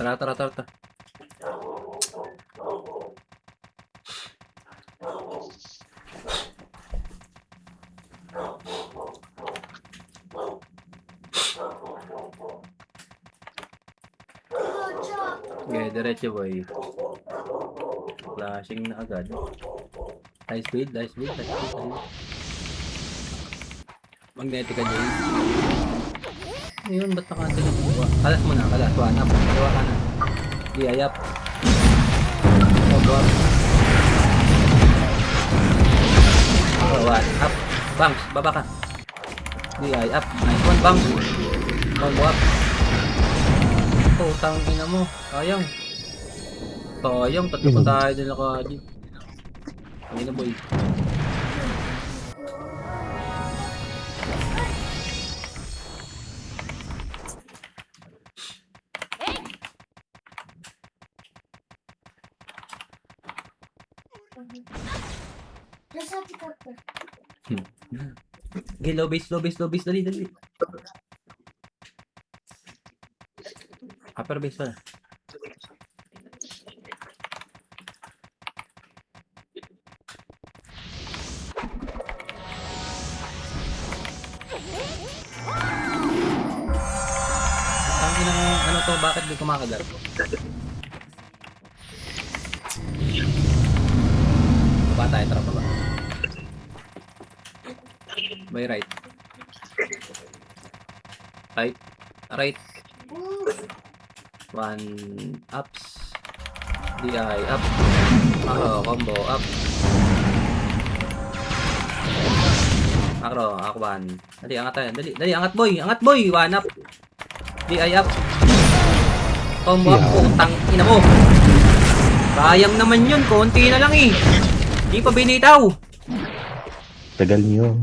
Tara, tara, tara, tara. Okay, diretso boy. Flashing na agad. High speed, high speed, high speed, high speed. Magnetic ka, Jay. Ayun, ba't nakatilig? Kalas mo na, kalas. One up. Gawa ka na. Di, up. Up, up. Oh, one up. Bangs, baba ka. Di, up. Nice one, bangs. Combo up. Oh, tangina mo. Sayang. Sayang, tatlo pa tayo din naka-G. Hindi na boy. Okay, low base, low base, low base. Dali, dali. Upper base pala. Tangin ng ano to, bakit di kumakagat? Baba tayo, tara baba. By right. Right. Right. One ups. DI up. Combo up. Akban. Dali, angat tayo. Dali, dali, angat boy. Angat boy. One up. DI up. Combo up. Putang ina mo. Sayang naman yun. Konti na lang eh. Di pa binitaw. Tagal niyo.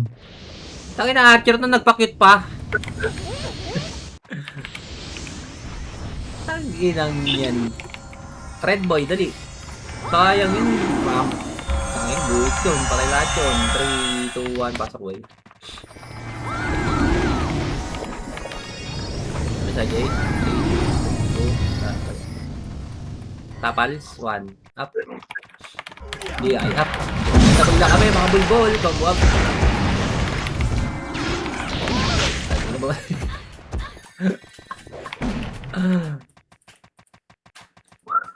Tangin na archer na nagpakit pa. Tanginang yan. Red boy, dali. Sayang yun. Ma'am. Tangin, buit yun. Pakay lahat yun. 3, 2, 1. Pasok boy. Ano siya, Jay? 3, 2, Tapals. 1. Up. DI up. Tabag lang kami mga bulbol. Combo up. Ano ba?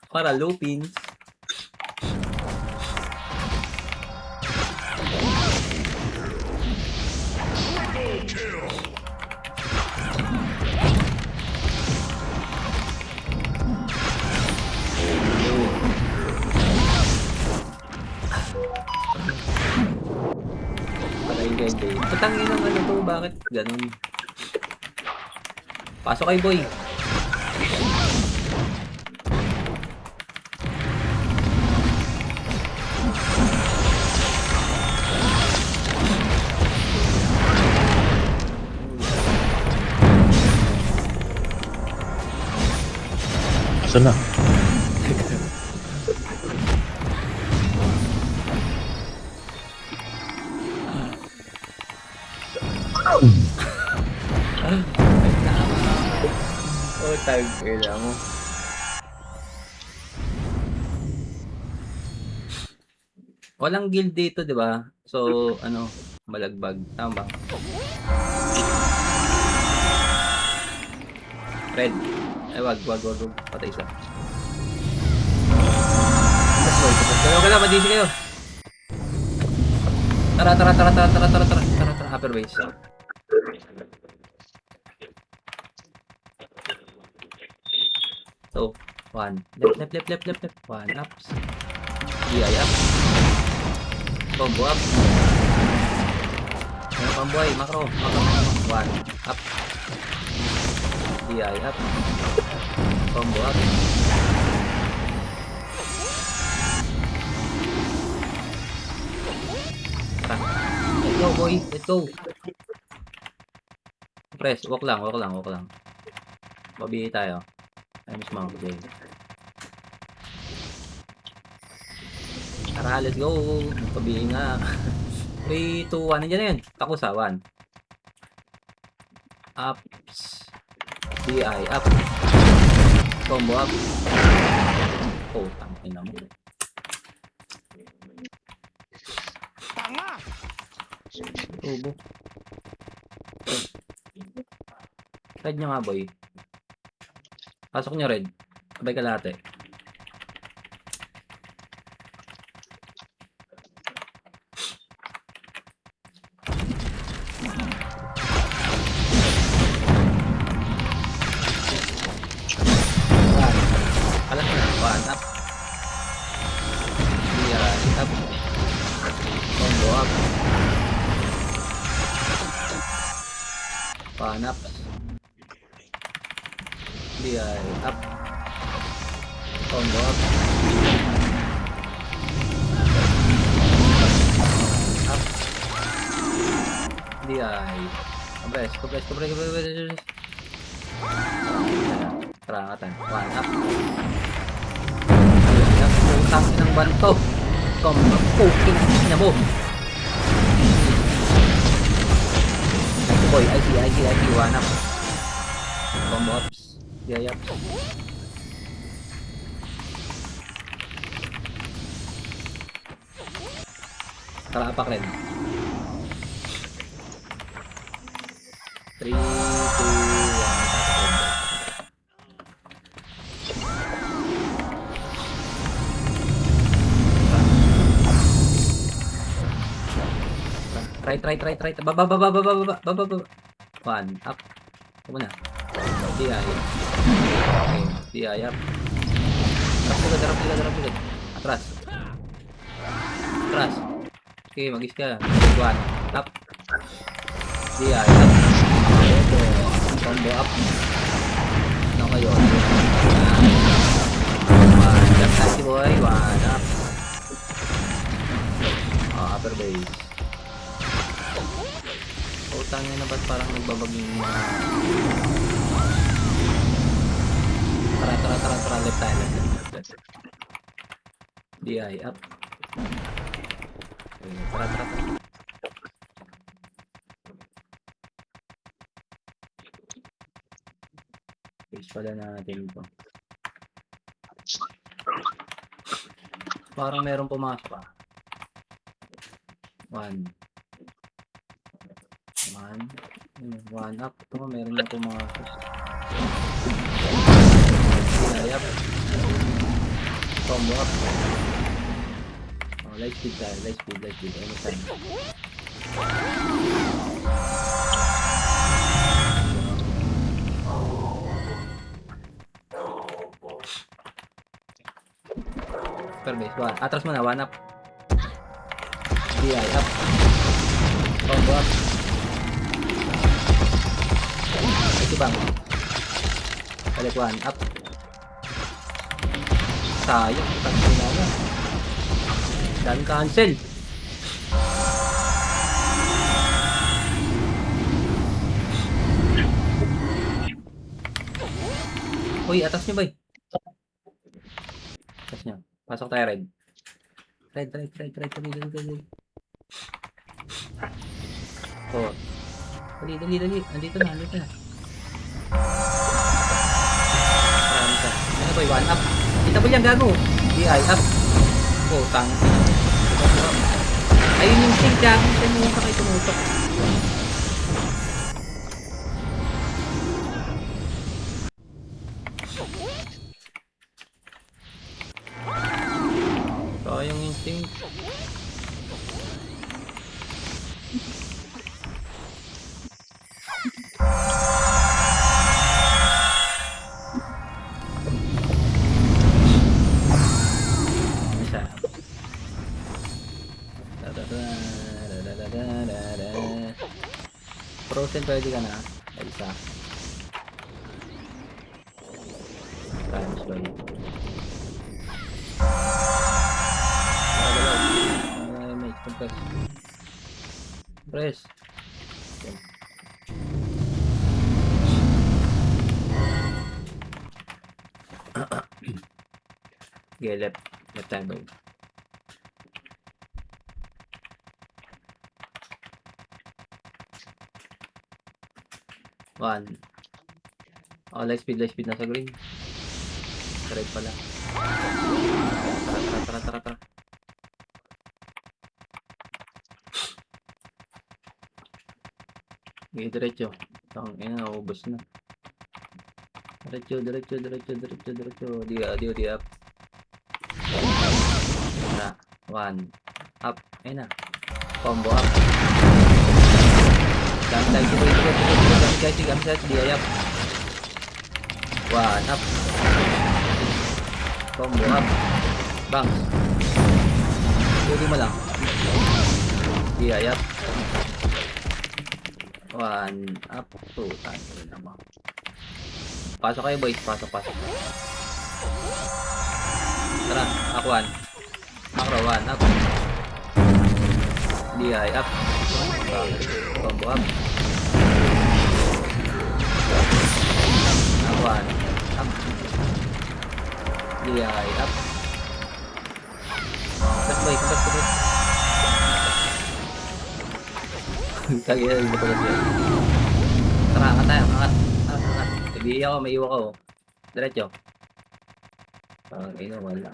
Para lupins. Patangin ng ano to, bakit ganun? Pasok kay boy. Saan na? Oh, tagila mo. Walang guild dito, 'di ba? So, ano, malagbag, tama ba? Red. Ay, wag. Patay isa. Galaw ka na, madisi kayo. Tara. Upper base. So, 1. Left. 1 ups. DI up. Combo up. Ano pang boy? Macro. 1 up. DI up. Combo up. Tara. Let's go boy. Let's go. Press. Walk lang. Mabihi tayo. Ay, mas mga kudin. Tara, let's go. Pabihin nga. 3, 2, 1. Nandiyan na yun. Takusa, 1. Ups. DI, up. Combo up. Oh, tangina mo. Tubo. Red nyo nga, boy. Pasok nyo, red. Sabay ka lahat eh. Alas na. One up. Yeah, up. Combo up. One up. Yeah, up. Combo up. Up. DI. Kabres. Perangatan. One up. Yang utang ng banto. Combo. Puking niya mo. Boy, I see. One up. Combo ups. Yeah, up. Tara, apak rin. 3, 2, 1, try. Baba. One, up. Ito muna. DI. Okay, DI up. Darap agad. Atras. Okay, magis ka. One, up. DI up. Ito, combo up. Ano kayo? One, just si boy. One, up. Upper base. Utang niya na ba't parang nagbabaging mga... Tara, left tayo. DI up. Okay, tara. Base pala natin ito. Parang merong pumasok pa. One up. Ito meron na pumasok. Ayap. Combo up. Light speed tayo. Anytime. Super base. One. Atras muna. One up. DI up. Combo up. Ito bang? Balik one up. Sayang. Tangina na. Dan cancel. Uy, atas nyo ba eh? Atas nyo. Pasok tayo red. Red. Oh. Dali. Andito na. Ano ba, one up? Kita ba yan, gago? DI up. Oh, tang. Ayun yung sing, gago. Saan mo pa kayo tumutok? Sayang yung sing. Frozen pwede ka na. Ay, isa. Times by. Mate, press. Okay, left time by. One. Oh, light speed na sa green. Red pala. Tara. Okay, diretso. Tangina, naubos na. Diretso. Di up. Tara. 1. Up. Ayun na. Combo up. Jump side. Di up. 1 up. Combo up. Bounce. Pwede mo lang. Di up. 1 up. 2. Tayo naman. Pasok kayo boys. Pasok. Tara. Ako 1. Macro 1 up. Di up. Combo up. Ako 1 up. Di up. Tapos boy. Kaya yung betul siya. Tara, angat tayo. Angat. Hindi ako, may iwa ko. Diretso. Parang wala.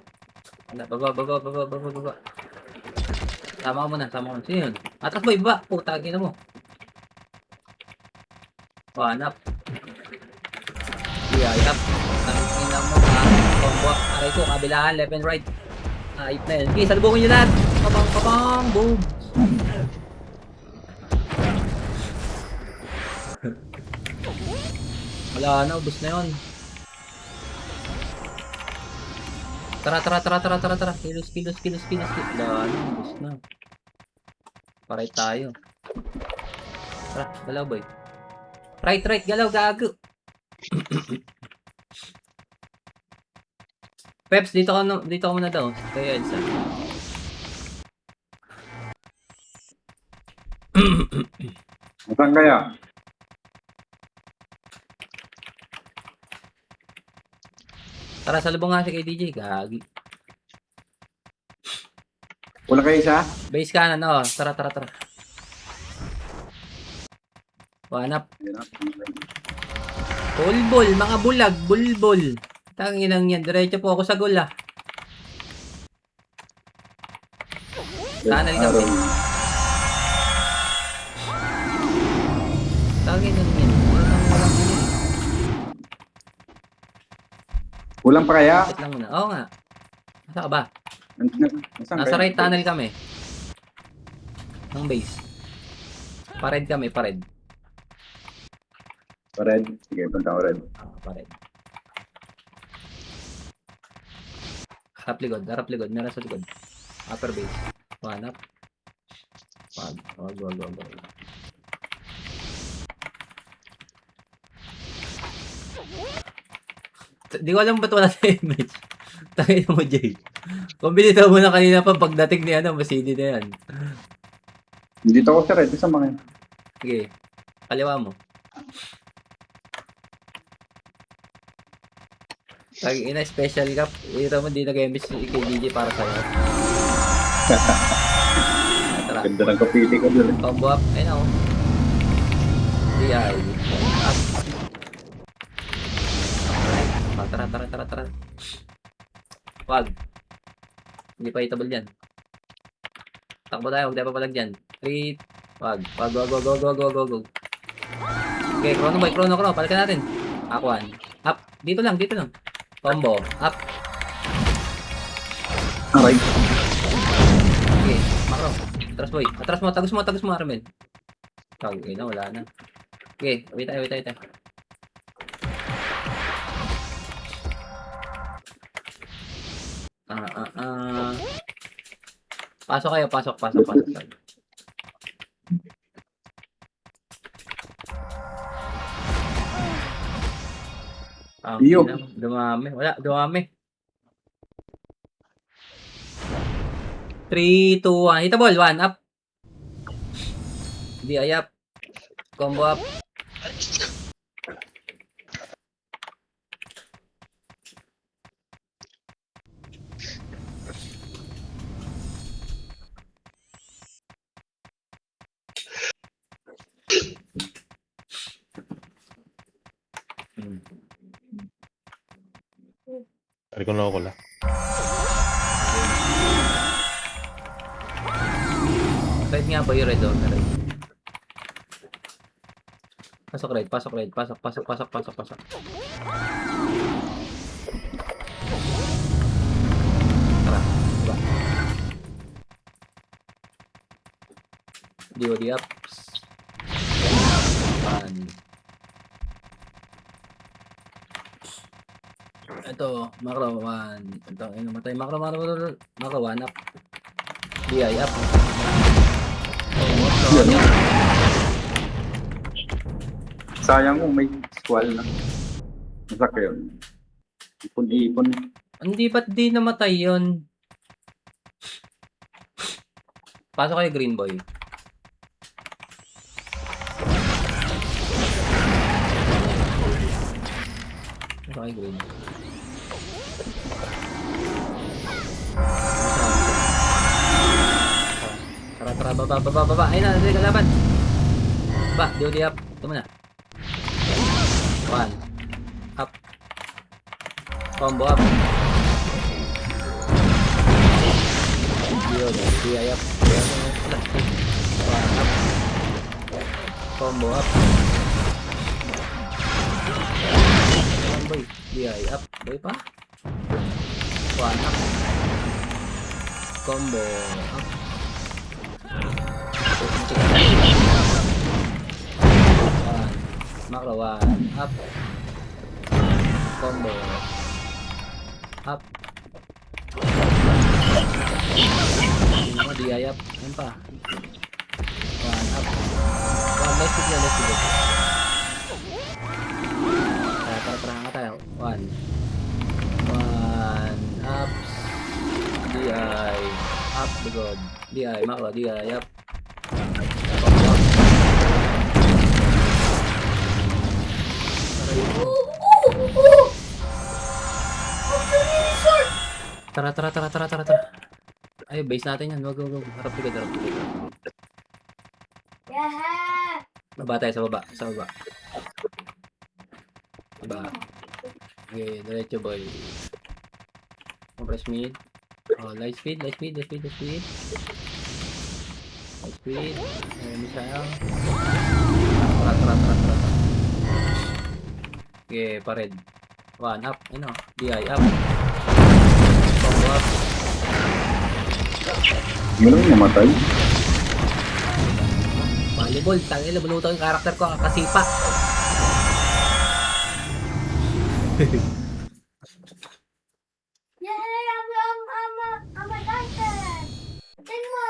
Baba. Sama mo na. Sino yun? Atras boy, baba. Puta, gina mo. Hanap. Up. Tangina mo ha. Combo. Aray ko, kabilaan. Left and right. Ayip na yun. Okay, salubungin nyo lahat. Papang. Boom. Wala na, ubos na yun. Tara. Kilos. Wala na, ubos na. Paray tayo. Tara, galaw boy. Right, galaw, gago. Peps, dito ka muna daw. Kaya Elsa. Saan kaya? Tara, salubong nga si kay DJ. Gagi. Wala kayo isa? Base kanan, oh. Tara. Hanap. Bulbul, mga bulag, bulbul. Tanginang yan. Diretso po ako sa goal, ah. Tunnel kami. Tanginang yan. Walang pa kaya? Wait lang muna. Oo nga. Nasa ka ba? Nasaan Nasa kaya? right tunnel kami. Ng base. Pared kami. Pared. Sige, punta ko red. Pared. Harap likod. Meron sa likod. Upper base. One up. Wag. Di ko alam ba't wala sa image. Tangin mo, Jay. Kung binitaw mo na kanina pa pagdating ni masidi na yan. Dito ako sa red. Isa mga. Sige. Kaliwa mo. Tangin ina, special cup. Ito mo, di nag-embis si KDJ para sa'yo. Tara. Ganda ng kapili ko dun. Combo up. Ayun ako. DI. Up. Tara. Wag. Hindi pa hitable dyan. Takbo tayo. Huwag tayo papalag dyan. 3. Wag. Go. Okay, chrono. Palikan natin. Akuan. Up. Dito lang. Combo. Up. Aray. Okay. Macro. Atras boy. Tagus mo, Armel. Okay na, wala na. Okay. Wait tayo. Pasok kayo. Iyo. Dumami. 3, 2, 1. Hit the ball. 1 up. Di up. Combo up. Riconosco la. Red nga ba yung red oh? Red. Pasok red, pasok red, pasok. Tara, diba? DOD up. Ito, macro 1. Ito, ay namatay. Macro 1 up. DI up. Sayang mo, may squall na. Masak yun. Ipon-ipon. Hindi ba't di namatay yun? Pasok kayo green boy. Pasok kayo green. Tara, baba. Ayun na, sige, kalaban. Ba, DOD up. Ito muna. 1. Up. Combo up. DOD, DI up. 1 up. Combo up. Boy, DI up. Boy pa. 1 up. Combo up. Macro 1 up. Combo up. Hindi mo DI up. Ayun pa. 1 up. 1 let's go. Tara nga tayo. 1 up. DI up. Bigod. DI macro. DI up. Combo up. Tara. Ay, base natin yan. Wag. Harap ligad. Baba tayo sa baba. Baba. Okay, diretso boy. Compress mid. Oh, light speed. Light speed. Ayun, misayang. Tara. Okay, pared. 1 up. Ano? DI up. Combo up. Ngayon namatay. Volleyball. Tangin, nabunuto yung karakter ko. Ang kasipa. Yay! I'm a diamond! Tinma!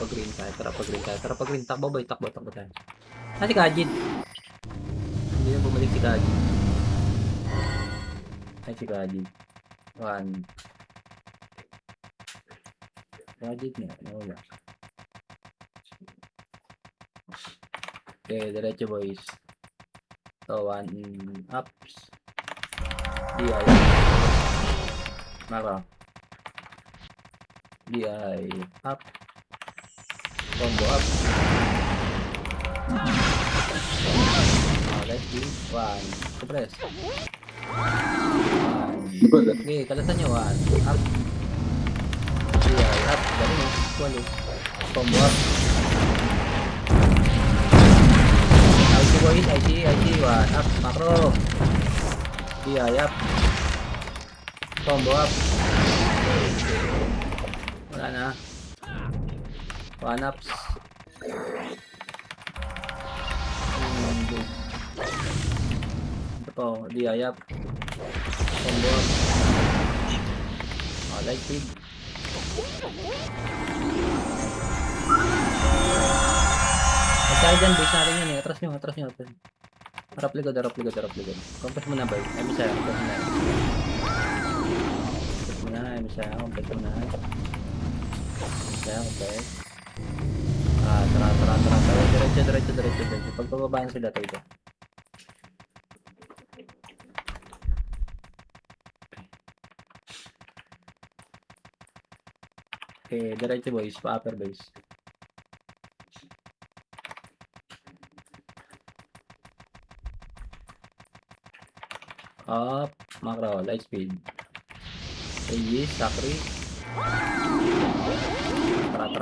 Pag-green tayo. Tara pag-green. Takbo boy. Takbo tayo. Si Kajid. Hindi na bumalik si Kajid. Ay, si Kajid. 1. Kajid niya. Wala. Okay, diretso boys. So, 1 ups. DI. Mara. DI up. Combo up. Let's do 1. Compress. 1. Okay, kalasan nyo. 1. Up. DI up. Galing mo. Combo up. IC boys. IC. 1 up. Macro. DI up. Combo up. Wala na. 1 ups. Ito po, DI up. Combo up. Light speed. Magkaya dyan, base natin yun eh. Atras nyo. Harap ligod. Compress mo na ba? Ay, misaya. Compress mo na. Compress. Tara. Diretso. Pagpababaan sila tayo. Okay, diretso boys, pa upper base. Up, macro, light speed. Yes, sakri. Tara.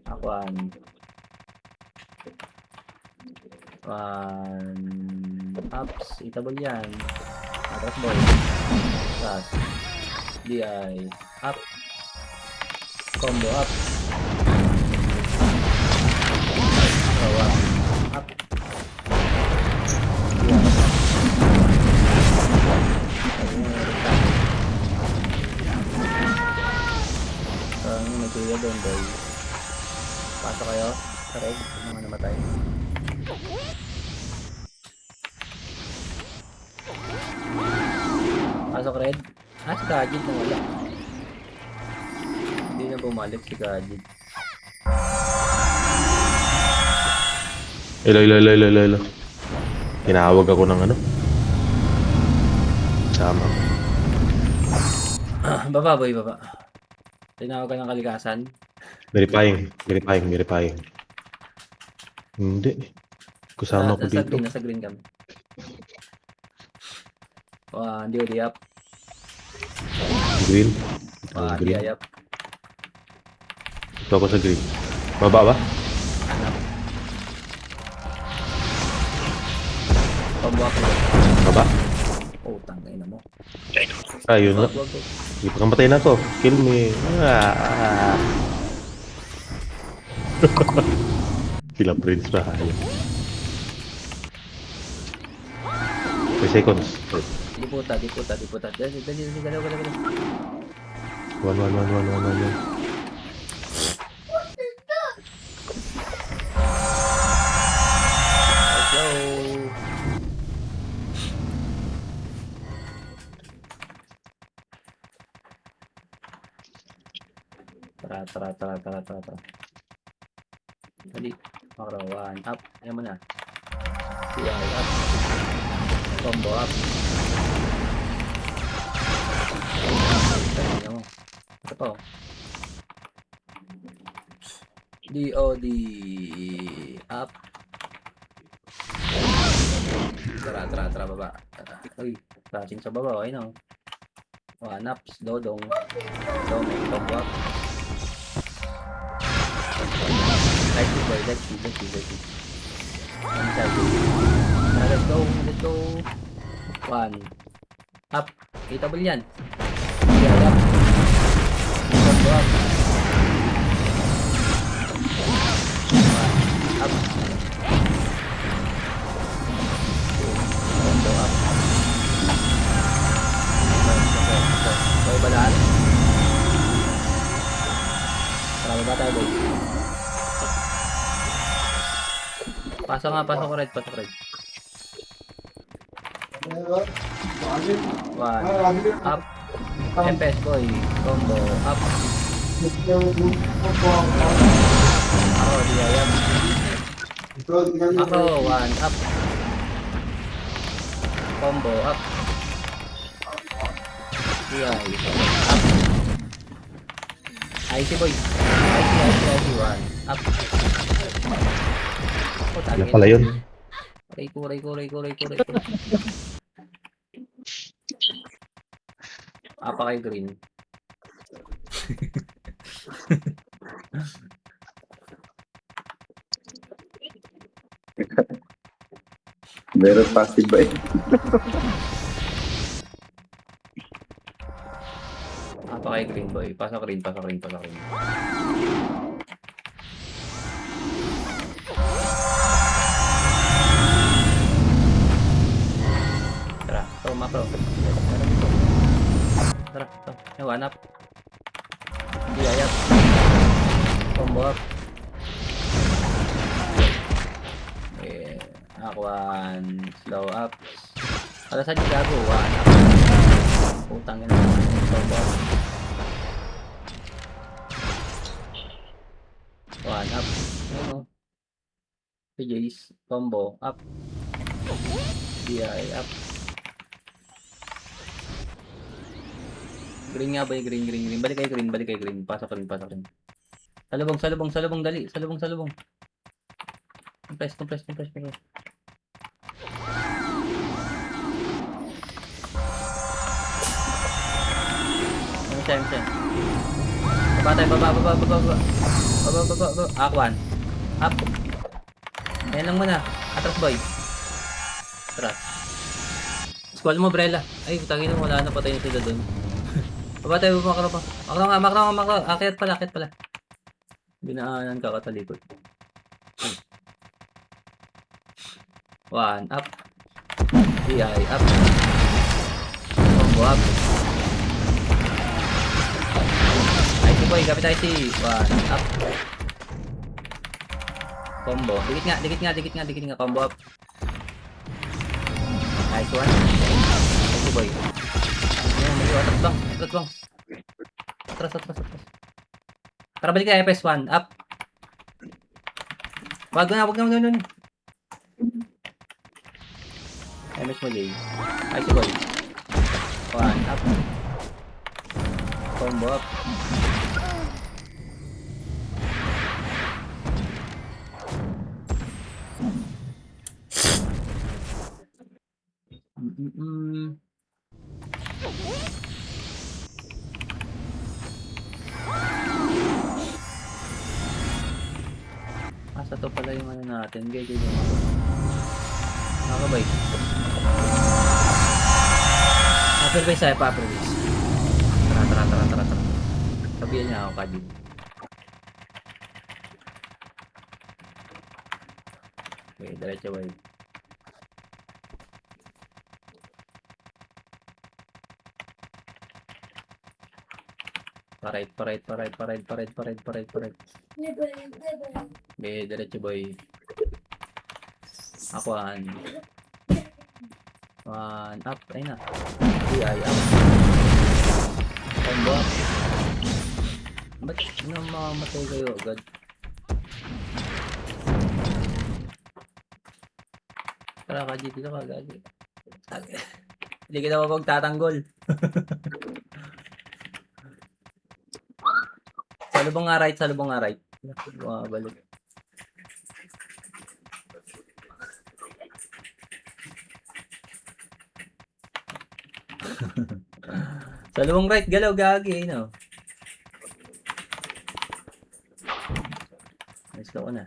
Aquan. Ups, itabol yan. Atras boy. Atras. DI. Up. Combo up. Kawan. Up. May kuya doon boy. Pasok kayo. Correct. Yung mga namatay. Pasok red. Si Kajit na wala. Hindi na bumalik si Kajit. Ilo. Tinawag ako ng ano. Sama. Baba boy, baba. Tinawag ka ng kalikasan. Verifying. Hindi. Kusama ko dito. Nasa green kami. Di up. Green. Di Green. up. Ito ako sa green. Baba ba? Hanap. Combo up. Baba? Oh, tangay na mo. Ayun na. Wag. Hindi pa kamatay na to. Kill me. Sila Prince pa. 3 seconds. Diputa. Dali. Galaw. 1. Let's go. Tara. Dali. Makarawan. Up. Ayan mo na. CI up. Combo up. Ayan mo. Ito pa oh. DOD up. Tara, baba. Uy, flashing sa baba, ayun oh. Ups, dodong. Combo up. Let's go. 1. Up. Itabol yan. Up. Combo up. 1. Up. Combo up. Okay, balaan. Tara ba tayo boy? Pasok red. 1. Up. FPS boy. Combo. Up. Ako, di ayam. Ako, 1. Up. Combo. Up. Di ay. Up. IC boy. IC 1. Up. Wala pala yun. Ray ko. Apa kay green? Meron passive ba eh? Apa kay green boy? Pasok rin. Tara, macro. Tara, One up. Hindi ayap. Combo up. Aquan. Slow up. Alasan yung gago. 1 up. Putang ina. Combo up. 1 up. Ano? PJs. Combo up. DI up. Green nga ba yung green. Balik kayo green. Pasok rin. Salubong, dali. Salubong. Compress. Ano siya? Baba tayo, baba. Aquan. Up. Ayan lang muna. Atras boy. Atras. Squall mo, Brella. Ay, tangin mo, wala na, patay na sila dun. Baba tayo, makro pa. Makro. Akyat pala. Binaanan ka katalikod. 1, up. DI, up. Combo, up. IC boy, kapit IC. 1, up. Combo. Dikit nga. Combo, up. Nice one. IC boy. Atras bang. Atras. Tara, balik ka, FS1, up. Wag na. MS mo, Jay. IC boy. 1, up. Combo, up. Asa to pala yung ano natin. Gaya. Nakabay. Upper base. Tara. Sabihan niya ako, Kajin. Okay, diretso boy. Parait. Libre. Okay, diretso boy. Aquan. 1, up. Ayun na. DI, up. Combo, up. Ba't namamatay kayo agad? Tara ka, dito ka agad. Hindi kita mapagtatanggol. Salubong nga right. Balik. Salubong right, galaw gagi, no? Nice ka na.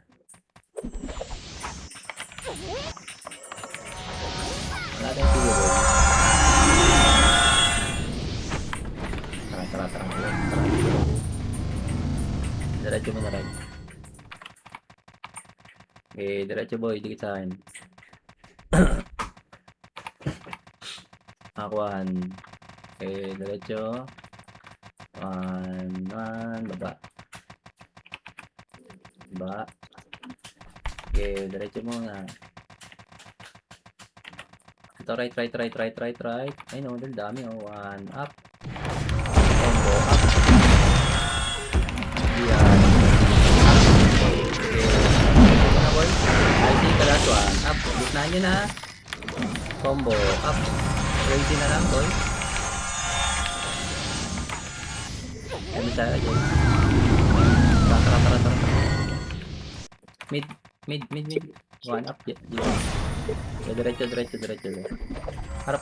Wala tayong siguro. Tara. Diretso mo na right. Okay, diretso boy, dikit sa akin. Aquan. Okay, diretso. 1, baba. Okay, diretso muna. Ito, right. Ay no, dami. 1, up. Combo, up. Yan. Okay. Ano boy? I see the last one. Up. Gitnaan nyo na. Combo, up. Crazy na lang, boy. Ano tayo, Joy? Tara. Mid. 1, up. Diretso. Harap.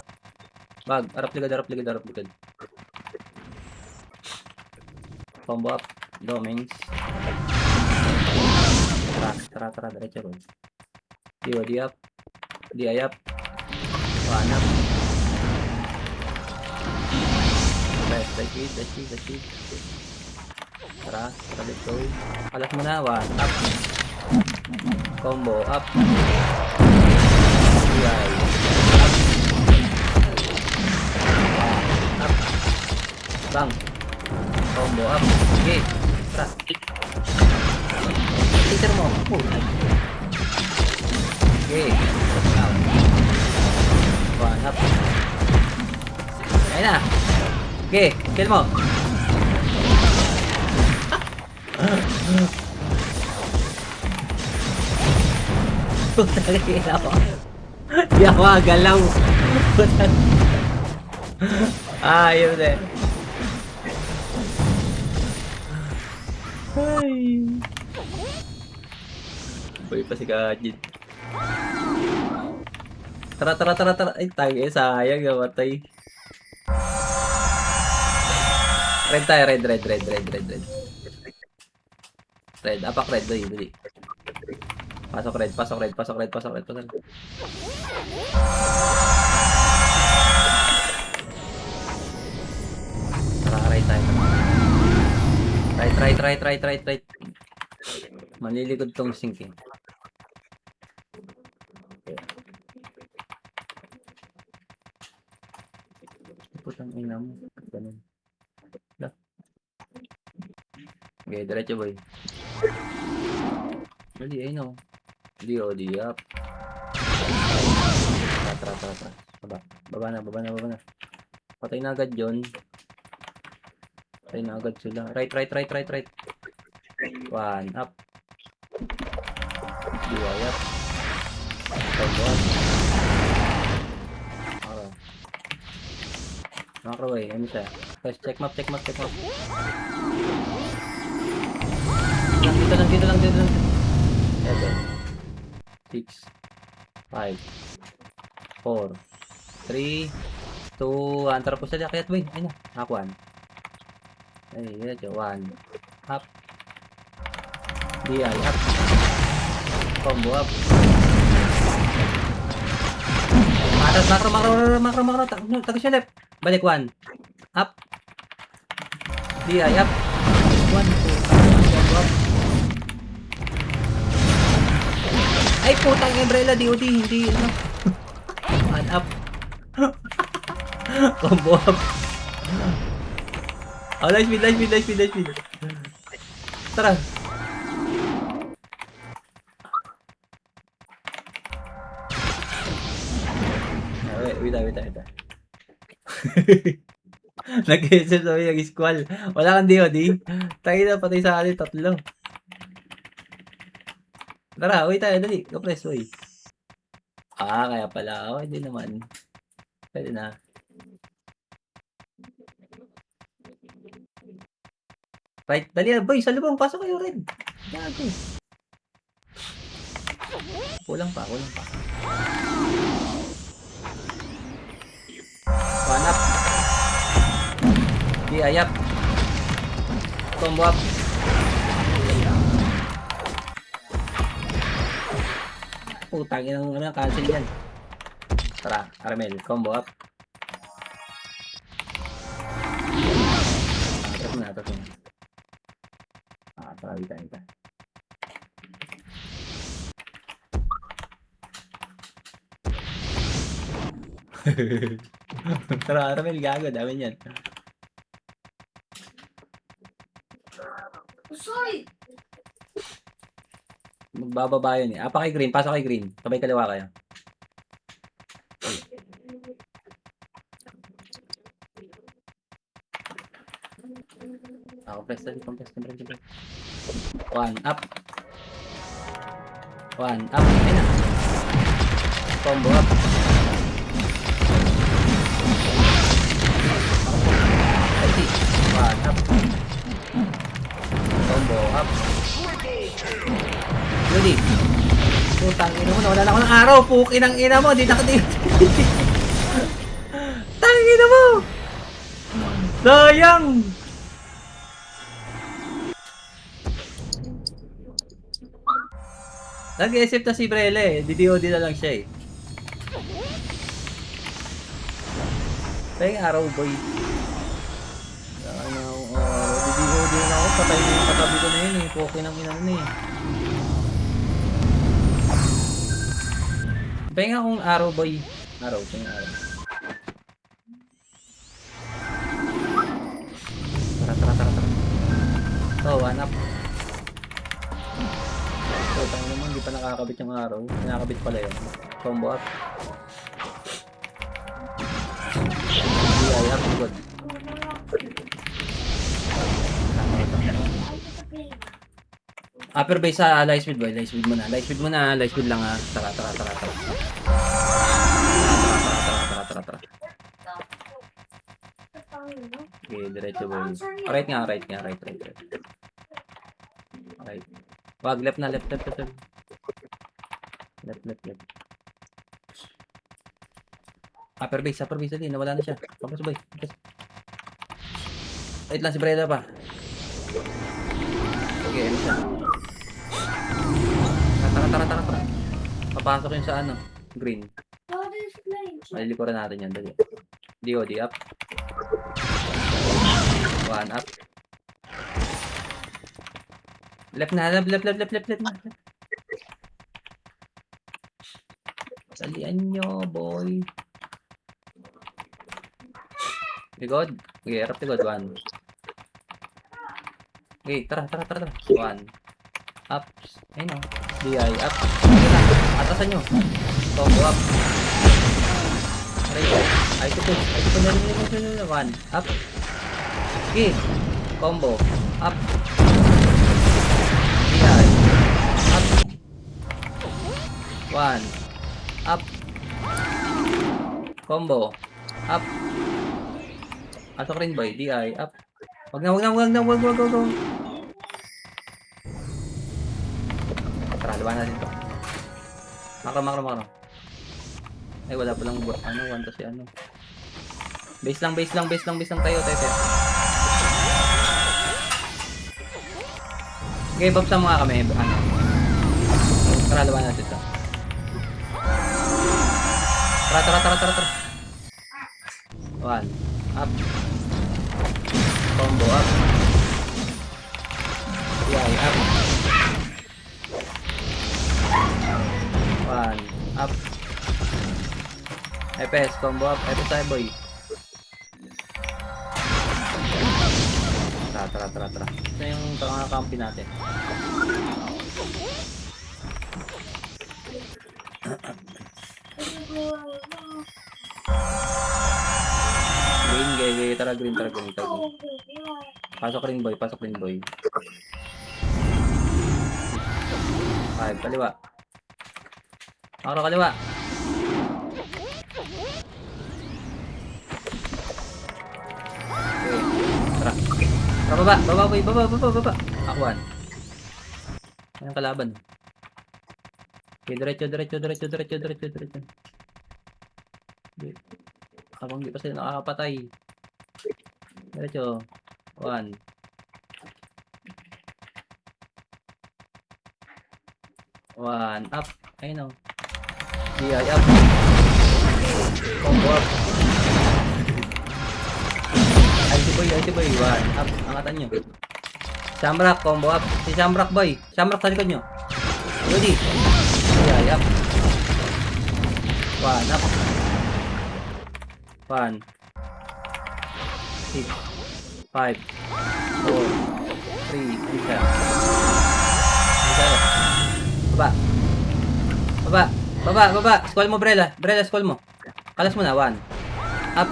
Bag. Harap ligad. Combo up. Domains. Tara. Diretso, boy. DOD up. DI up. 1, up. Let's see. Tara, let's go. Alas mo na, 1, up. Combo, up. DI. Up. Bang. Combo, up. Okay, tara. Teacher mo. Okay. Out. 1, up. Ayun na. Okay, kill mo. Di ako agalaw. Ayun eh. Ay. Boy pa si Kajit. Tara, tara, tara, tara. Ay, tayo, sayang, namatay. Red tayo, red. Red, apak red, doy, dali. Pasok red. Tara, right tayo. Right. Malilikod tong sink eh. Putang ina mo. Ganun. Okay, diretso boy. Dali, ayun o. Di up. Tara. Baba na. Patay na agad yun. Patay na agad sila. Right. One up. Dua up. Combo up. Okay. Macro eh, ano siya? Guys, check map. Dito lang. Ito. 6, 5, 4, 3, 2, 1. Tara po sa kayat boy. Ayun na, nakakuan. Ay, ito, 1. Up. DI, up. Combo up. Atas, makro. Tago siya left. Balik, 1. Up. DI, up. 1, 2, combo up. Ay, putang umbrella, DOD, hindi, ano. 1 up. Combo up. Oh, light speed. Tara. Wait. Nag-isip sabi nag-squall. Wala kang DOD. Tayo na, patay sa akin, 3. Tara, uwi tayo, dali. Go press, uwi. Kaya pala. Okay, hindi naman. Pwede na. Right, dali na, boy. Sa lubong, pasok kayo rin. Gago. Kulang pa. 1 up. DI up. Combo up. Putang ina ng cancel yan. Tara, Armel, combo up. Tapos na. Tara, kita. Tara, Armel, gago, dami yan. Sorry. Magbababa yun eh. Apa kay green, pasok kay green. Sabay kaliwa kayo. Compress. 1 up. Ayun na. Combo up. Ay, 1 up. Combo up. Ready. Putang ina mo, nawala na ako ng araw. Pukin ang ina mo, di nakatingin. Tangin ina mo. Sayang. Nag-isip na si Brele eh. DDOD na lang siya eh. Tayong araw boy. DDOD na ako. Patay na yung katabi ko na yun eh. Pukin ang ina mo na eh. Pahinga akong araw boy. Pahinga araw. Tara. Oh, 1 up. So, tayo naman, hindi pa nakakabit yung araw. Nakakabit pala yun. Combo up. DI up, good. Upper base sa light speed boy. Light speed muna. Light speed lang ha. Tara. Okay, diretso boy. Right nga. Wag, left na, left, left, left, left. Left, left, left. Upper base din. Nawala na siya. Papasabay. Wait lang, si Breda pa. Okay, ano siya? Tara. Papasok yun sa ano, green. What is playing? Malilikuran natin yan, dali. DOD up. 1 up. Left na. Salian nyo, boy. Ligod. Okay, harap ligod. 1. Okay, tara. 1. Up. Ayun o. DI, up. Atasan nyo. Combo up. Aray, ay ito na. 1. Up. Okay. Combo. Up. DI. Up. 1. Up. Combo. Up. Atok rin boy. DI. Up. Wag na. Tara, laban natin to. Makro. Ay, wala palang ano, 1 kasi ano. Base lang tayo. Okay, bab sa mga kami, ano. Tara, laban natin to. Tara. 1. Up. Combo up. DI up. 1. Up. FS, combo up. FS tayo, boy. Tara. Ito yung kampi natin. Green, gay. Tara, green. Pasok rin, boy. 5, kaliwa. Makro, kaliwa. Okay, tara. Tara, baba, boy. Baba. Akuan. Anong kalaban? Okay, diretso. Habang hindi pa sila nakakapatay. Diretso. 1. Up. Ayun o. DI up. Combo up. IT boy. 1. Up. Angatan nyo. Shamrock. Combo up. Si Shamrock boy. Shamrock sa likod nyo. Ready. DI up. 1. Up. 1. 6. 5. 4. 3. Isa. Baba. Scroll mo, Brella. Scroll mo. Kalas mo na. 1. Up.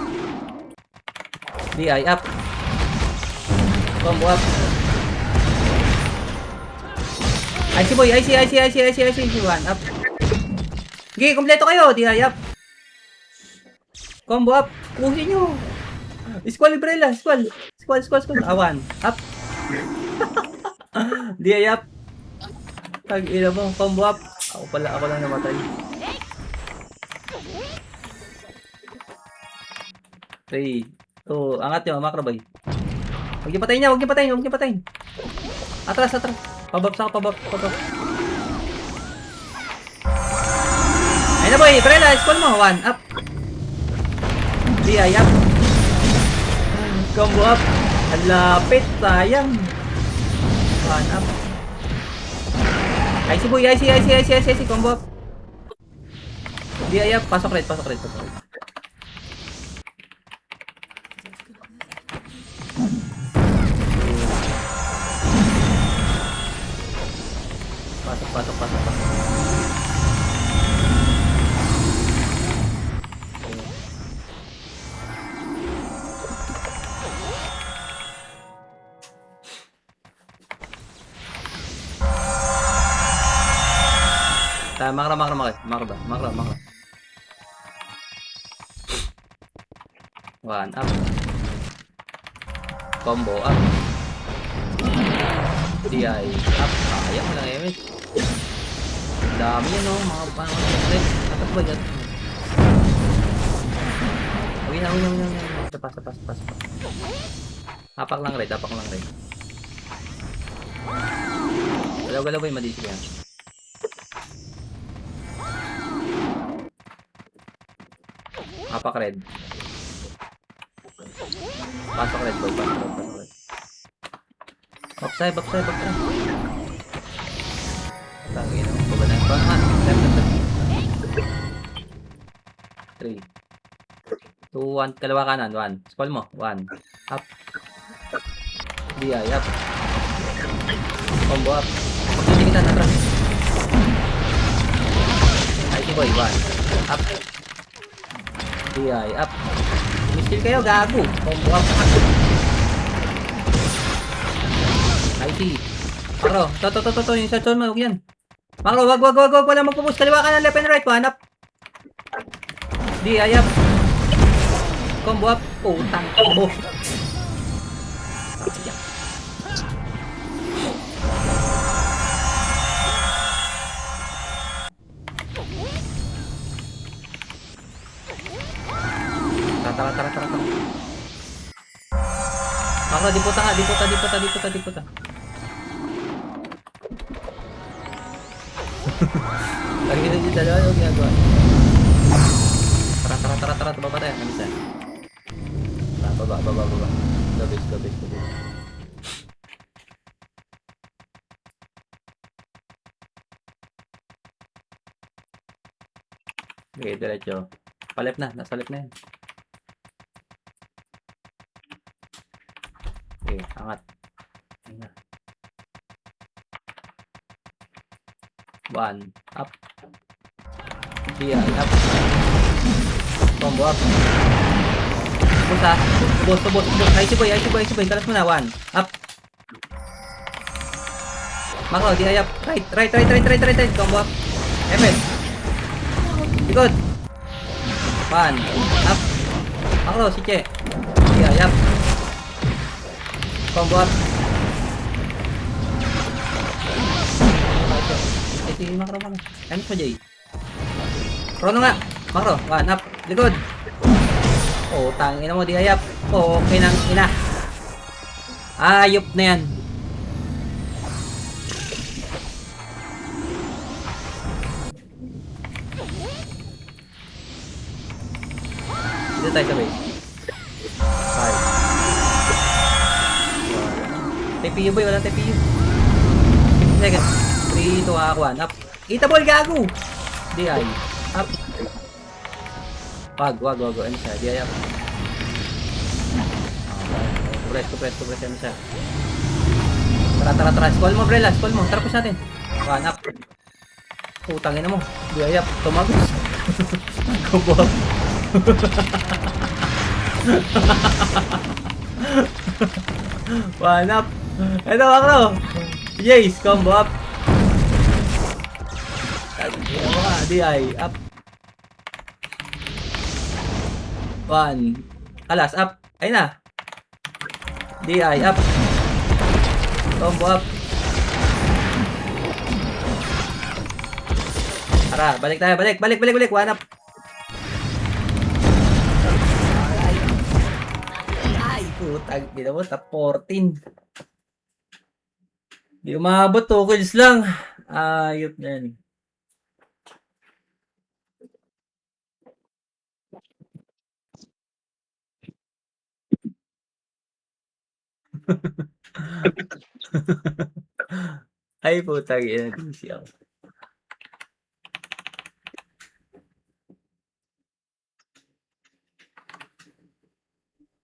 DI up. Combo up. IC boy. IC. 1 up. Okay, kompleto kayo. DI up. Combo up. Pusin nyo. Squall, Brella. Squall. 1 up. DI up. Tag-ina mo. Combo up. Ako lang namatay. 3, 2, angat nyo, makro boy. Huwag niyo patayin. Atras. Pabab. Ayun na boy, Brella, scroll mo. 1, up. DI up. Combo up. Ang lapit, sayang. 1 up. IC boy, IC, combo up. DI up, pasok red. Pasok. Makro. 1 up. Combo up. DI up. Sayang walang MS. Dami yan no, mga red. Atas ba yan? Awin. Pas. Apak lang red. Galaw-galaw ba yung madisip yan? Apak red. Pasok red boy, pasok red. Backside. Tangin mo, baba na yung bangan. Left. 3, 2, 1, kalawa kanan, 1. Scroll mo, 1. Up. DI, up. Combo up. Pagkasikitan, atras. IT boy, 1. Up. DI, up. Mistil kayo, gago. Combo up. IT. Makro, to, yung sa mo, huwag yan. Makro, wag, wala magpupus. Kaliwa kanan, left and right, 1 up. DI, up. Combo up. Putang combo. Tara. Makro, diputa. Lagi na dito dalawa yung ginagawa. Tara, baba tayo. Ano isa? Baba. Gabis. Okay, diretso. Palep na, nasa left na yan. Okay, angat. Ayun na. 1, up. DI, up. Combo up. Tubos. Icy boy. Kalas mo na, 1. Up. Makro, DI up. Right. Combo up. MS. Likod. 1. Up. Makro, si Che. DI up. Combo up. Si Makro ka na. MS mo, Jay. Chrono nga. Makro, 1. Up. Likod. Oh, tangina mo, DI up. Okay nang ina. Ayop na yan. Dito tayo sa base. 5. TPU boy, wala TPU. 50 seconds. 3, 2, 1. Up. Eatable, gago. DI. Up. Wag. Ano siya? DI up. Press ano siya. Tara. Scroll mo, Brella. Tara push natin. 1 up. Putangin na mo. DI up. Tumagos. Combo up. One up. Ito, Makro. Jace, combo up. DI up. 1. Alas up. Ayun na. DI up. Combo up. Tara, balik tayo. Balik. 1 up. Ay, putang. Di na mo, top 14. Di umabot, 2 kills lang. Ayop na yan. Ay, putang ina.